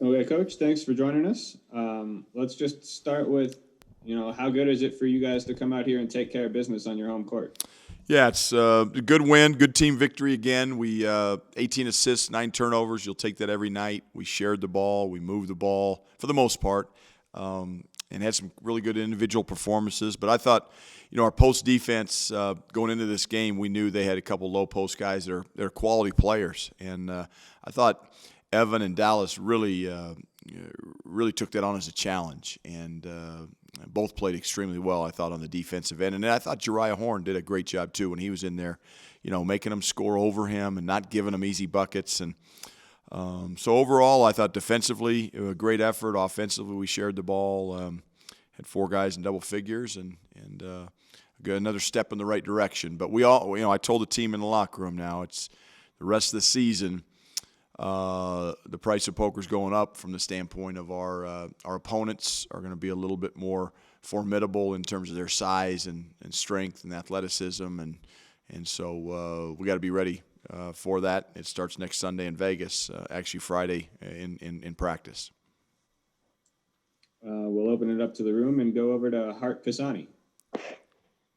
Okay, Coach, thanks for joining us. Let's just start with, how good is it for you guys to come out here and take care of business on your home court? Yeah, it's a good win, good team victory again. We 18 assists, 9 turnovers. You'll take that every night. We shared the ball, we moved the ball for the most part, and had some really good individual performances. But I thought, our post defense going into this game, we knew they had a couple low post guys that are quality players, and I thought Evan and Dallas really took that on as a challenge, and both played extremely well, I thought, on the defensive end. And I thought Jariah Horn did a great job, too, when he was in there, making them score over him and not giving them easy buckets. And so overall, I thought defensively, a great effort. Offensively, we shared the ball, had 4 guys in double figures, and got another step in the right direction. But we all, I told the team in the locker room now, it's the rest of the season. The price of poker is going up from the standpoint of our opponents are going to be a little bit more formidable in terms of their size and strength and athleticism, and so we got to be ready for that. It starts next Sunday in Vegas, actually Friday in practice. We'll open it up to the room and go over to Hart Kasani.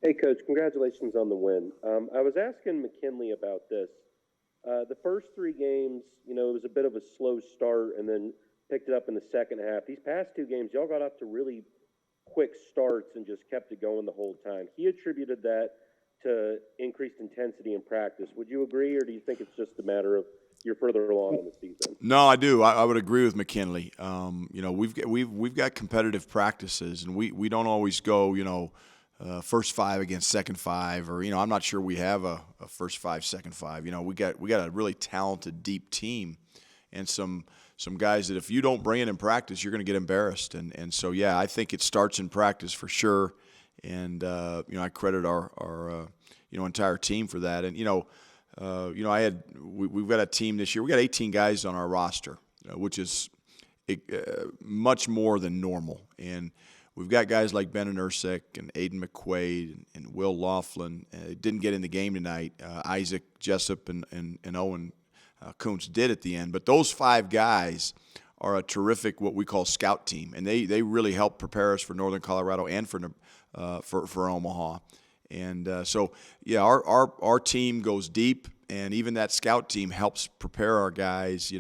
Hey, Coach, congratulations on the win. I was asking McKinley about this. The first 3 games, it was a bit of a slow start and then picked it up in the second half. These past 2 games, y'all got off to really quick starts and just kept it going the whole time. He attributed that to increased intensity in practice. Would you agree, or do you think it's just a matter of you're further along in the season? No, I do. I would agree with McKinley. We've got competitive practices, and we don't always go, first 5 against second 5, or I'm not sure we have a first 5, second 5. We got a really talented, deep team, and some guys that if you don't bring it in practice, you're going to get embarrassed. And so yeah, I think it starts in practice for sure. And I credit our entire team for that. And we've got a team this year. We got 18 guys on our roster, which is much more than normal. And we've got guys like Ben Ursek and Aiden McQuaid and Will Laughlin. Didn't get in the game tonight. Isaac Jessup and Owen Kuntz did at the end. But those 5 guys are a terrific, what we call scout team, and they really help prepare us for Northern Colorado and for Omaha. And so yeah, our team goes deep, and even that scout team helps prepare our guys.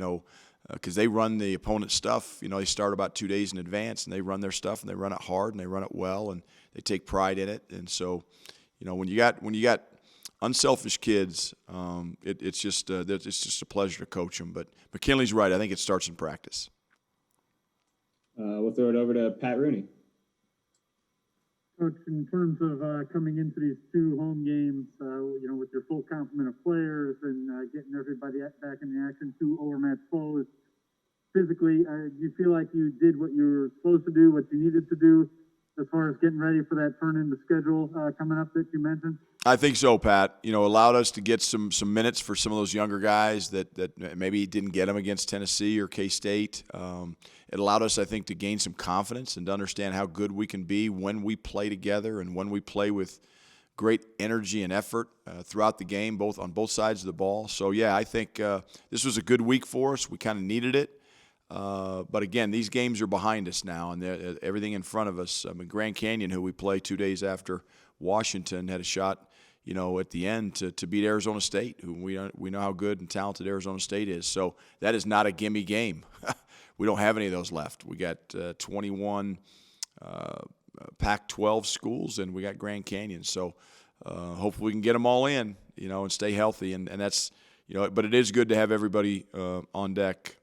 Because they run the opponent's stuff. They start about 2 days in advance, and they run their stuff, and they run it hard, and they run it well, and they take pride in it. And so, when you got unselfish kids, it's just a pleasure to coach them. But McKinley's right. I think it starts in practice. We'll throw it over to Pat Rooney. Coach, in terms of coming into these 2 home games, with your full complement of players and getting everybody back in the action, 2 overmatched foes, physically, do you feel like you did what you were supposed to do, what you needed to do, as far as getting ready for that turn in the schedule coming up that you mentioned? I think so, Pat. Allowed us to get some minutes for some of those younger guys that maybe didn't get them against Tennessee or K-State. It allowed us, I think, to gain some confidence and to understand how good we can be when we play together and when we play with great energy and effort throughout the game, on both sides of the ball. So, yeah, I think this was a good week for us. We kind of needed it. But, again, these games are behind us now, and everything in front of us. Grand Canyon, who we play 2 days after Washington, had a shot at the end to beat Arizona State, who we know how good and talented Arizona State is. So that is not a gimme game. We don't have any of those left. We got 21 Pac-12 schools, and we got Grand Canyon. So hopefully we can get them all in, and stay healthy. And that's, but it is good to have everybody on deck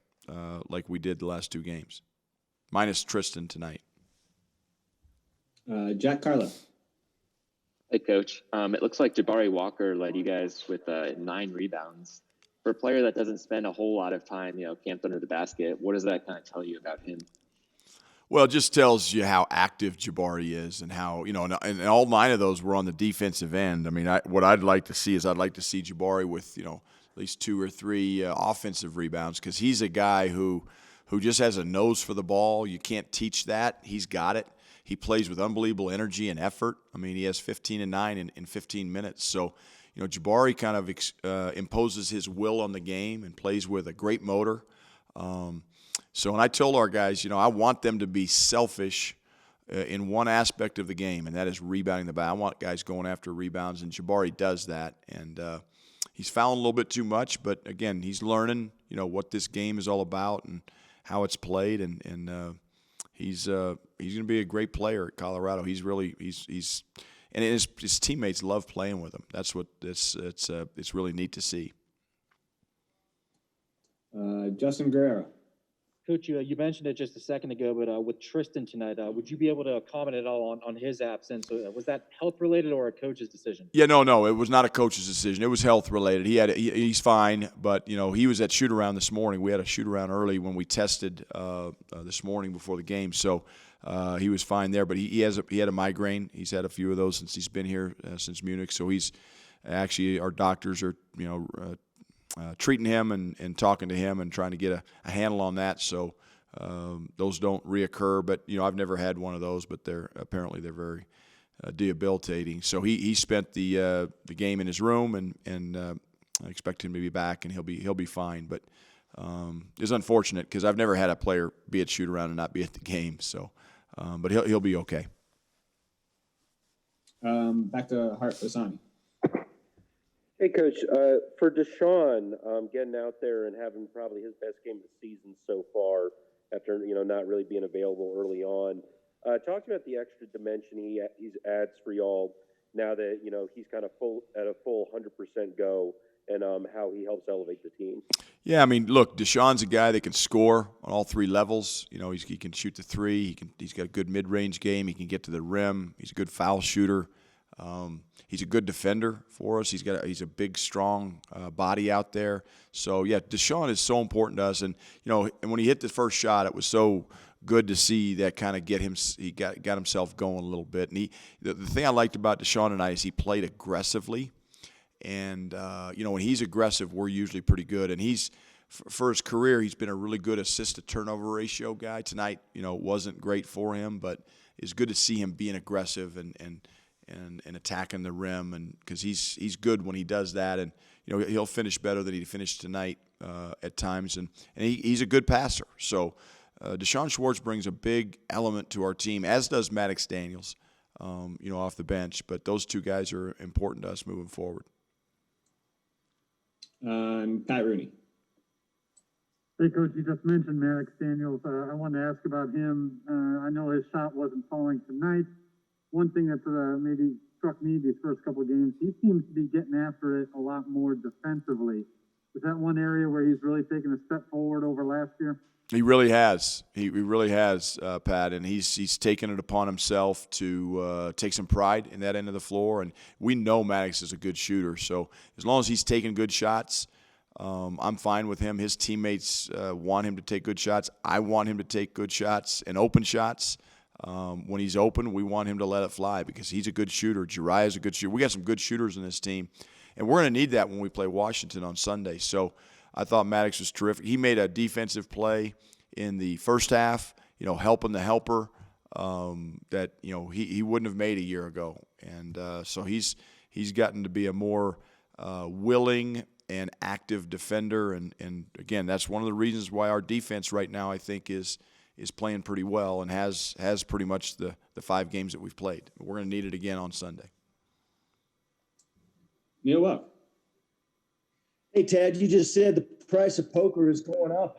like we did the last 2 games, minus Tristan tonight. Jack Carlo. Hey, Coach. It looks like Jabari Walker led you guys with 9 rebounds. For a player that doesn't spend a whole lot of time, camped under the basket, what does that kind of tell you about him? Well, it just tells you how active Jabari is and how, and all 9 of those were on the defensive end. I mean, what I'd like to see Jabari with, at least 2 or 3 offensive rebounds, because he's a guy who just has a nose for the ball. You can't teach that. He's got it. He plays with unbelievable energy and effort. I mean, he has 15 and 9 in 15 minutes. So, Jabari kind of imposes his will on the game and plays with a great motor. So, and I told our guys, I want them to be selfish in one aspect of the game, and that is rebounding the ball. I want guys going after rebounds, and Jabari does that. And he's fouling a little bit too much, but again, he's learning, what this game is all about and how it's played, and he's going to be a great player at Colorado. He's and his teammates love playing with him. That's what it's really neat to see. Justin Guerrero. Coach, you mentioned it just a second ago, but with Tristan tonight, would you be able to comment at all on his absence? Was that health-related or a coach's decision? Yeah, no, it was not a coach's decision. It was health-related. He's fine, but, he was at shoot-around this morning. We had a shoot-around early when we tested this morning before the game, so he was fine there. But he had a migraine. He's had a few of those since he's been here, since Munich. So he's actually, our doctors are, treating him and talking to him and trying to get a handle on that, so those don't reoccur. But I've never had one of those, but they're very debilitating. So he spent the game in his room, and I expect him to be back, and he'll be fine. But it's unfortunate because I've never had a player be at shoot around and not be at the game. So, but he'll be okay. Back to Hart Fasani. Hey, Coach. For Deshaun, getting out there and having probably his best game of the season so far after, not really being available early on. Talk about the extra dimension he adds for y'all now that, he's kind of at a full 100% go, and how he helps elevate the team. Yeah, I mean, look, Deshaun's a guy that can score on all three levels. He can shoot the three. He's got a good mid-range game. He can get to the rim. He's a good foul shooter. He's a good defender for us. He's a big, strong body out there. So yeah, Deshaun is so important to us. And and when he hit the first shot, it was so good to see that kind of get him. He got himself going a little bit. And the thing I liked about Deshaun tonight is he played aggressively. And when he's aggressive, we're usually pretty good. And he's for his career, he's been a really good assist to turnover ratio guy. Tonight, wasn't great for him, but it's good to see him being aggressive and attacking the rim, and because he's good when he does that, and he'll finish better than he finished tonight at times, and he's a good passer. So Deshaun Schwartz brings a big element to our team, as does Maddox Daniels, off the bench. But those two guys are important to us moving forward. Pat Rooney. Hey, Coach, you just mentioned Maddox Daniels. I wanted to ask about him. I know his shot wasn't falling tonight. One thing that maybe struck me these first couple of games, he seems to be getting after it a lot more defensively. Is that one area where he's really taken a step forward over last year? He really has. He really has, Pat, and he's taken it upon himself to take some pride in that end of the floor. And we know Maddox is a good shooter, so as long as he's taking good shots, I'm fine with him. His teammates want him to take good shots. I want him to take good shots and open shots. When he's open, we want him to let it fly because he's a good shooter. Jariah is a good shooter. We got some good shooters in this team, and we're going to need that when we play Washington on Sunday. So I thought Maddox was terrific. He made a defensive play in the first half, helping the helper that he wouldn't have made a year ago, and so he's gotten to be a more willing and active defender, and again, that's one of the reasons why our defense right now I think is playing pretty well and has pretty much the 5 games that we've played. We're going to need it again on Sunday. Neil Welk. Hey, Tad, you just said the price of poker is going up.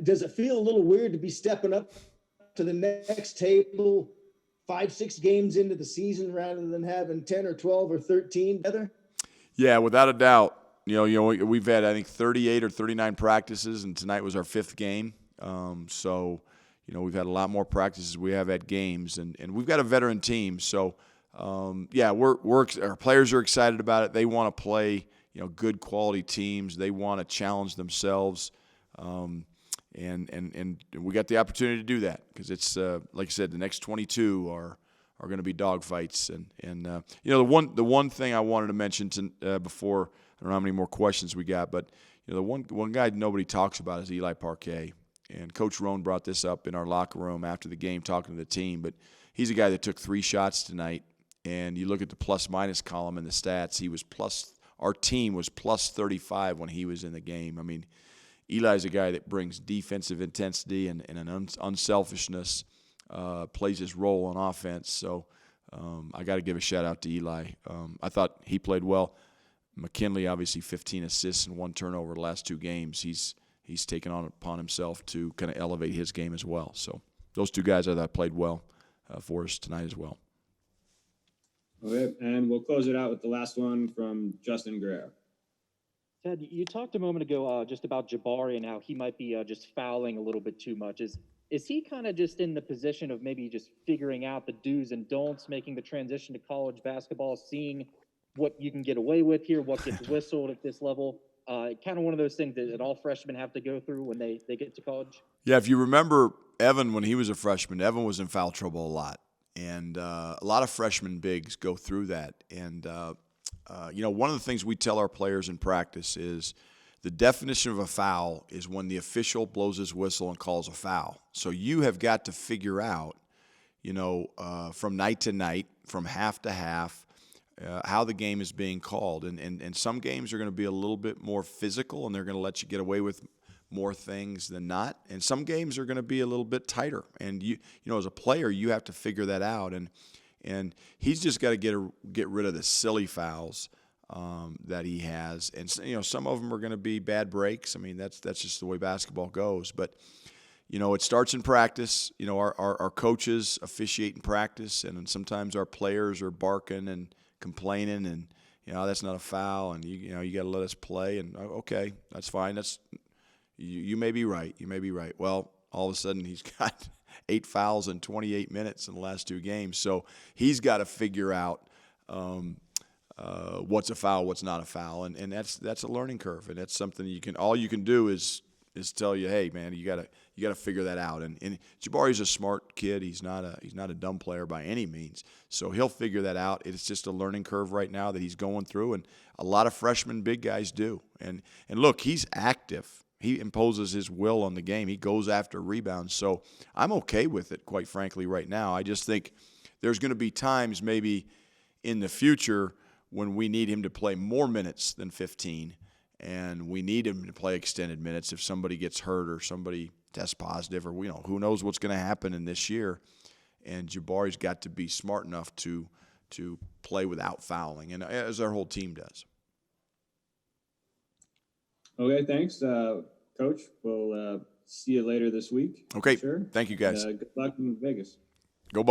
Does it feel a little weird to be stepping up to the next table 5-6 games into the season rather than having 10 or 12 or 13 together? Yeah, without a doubt. We've had, I think, 38 or 39 practices, and tonight was our 5th game. So we've had a lot more practices. We have had games, and we've got a veteran team. So, our players are excited about it. They want to play, good quality teams. They want to challenge themselves, and we got the opportunity to do that because it's like I said, the next 22 are going to be dogfights. And the one thing I wanted to mention before, I don't know how many more questions we got, but the one guy nobody talks about is Eli Parquet. And Coach Roan brought this up in our locker room after the game talking to the team. But he's a guy that took 3 shots tonight. And you look at the plus-minus column in the stats, our team was plus 35 when he was in the game. I mean, Eli's a guy that brings defensive intensity and an unselfishness, plays his role on offense. So I got to give a shout-out to Eli. I thought he played well. McKinley, obviously 15 assists and 1 turnover the last 2 games. He's taken upon himself to kind of elevate his game as well. So those 2 guys I thought played well for us tonight as well. Okay, and we'll close it out with the last one from Justin Guerrero. Ted, you talked a moment ago just about Jabari and how he might be just fouling a little bit too much. Is he kind of just in the position of maybe just figuring out the do's and don'ts, making the transition to college basketball, seeing what you can get away with here, what gets whistled at this level? Kind of one of those things that all freshmen have to go through when they get to college? Yeah, if you remember Evan when he was a freshman, Evan was in foul trouble a lot. And a lot of freshman bigs go through that. And, one of the things we tell our players in practice is the definition of a foul is when the official blows his whistle and calls a foul. So you have got to figure out, from night to night, from half to half, how the game is being called. And some games are going to be a little bit more physical, and they're going to let you get away with more things than not. And some games are going to be a little bit tighter. And as a player, you have to figure that out. And he's just got to get rid of the silly fouls that he has. And some of them are going to be bad breaks. I mean, that's just the way basketball goes. But it starts in practice. Our coaches officiate in practice, and then sometimes our players are barking and complaining, and that's not a foul, and you got to let us play. And okay, that's fine. That's you may be right. You may be right. Well, all of a sudden he's got 8 fouls in 28 minutes in the last 2 games. So he's got to figure out what's a foul, what's not a foul, and that's a learning curve, and that's something all you can do is tell you, hey man, you gotta figure that out. And Jabari's a smart kid. He's not a dumb player by any means. So he'll figure that out. It's just a learning curve right now that he's going through, and a lot of freshman big guys do. And look, he's active. He imposes his will on the game. He goes after rebounds. So I'm okay with it, quite frankly, right now. I just think there's going to be times maybe in the future when we need him to play more minutes than 15, and we need him to play extended minutes if somebody gets hurt or somebody tests positive, or who knows what's going to happen in this year. And Jabari's got to be smart enough to play without fouling, and as our whole team does. Okay, thanks, Coach. We'll see you later this week. Okay, Sure. thank you, guys. Good luck in Vegas. Go Bucs.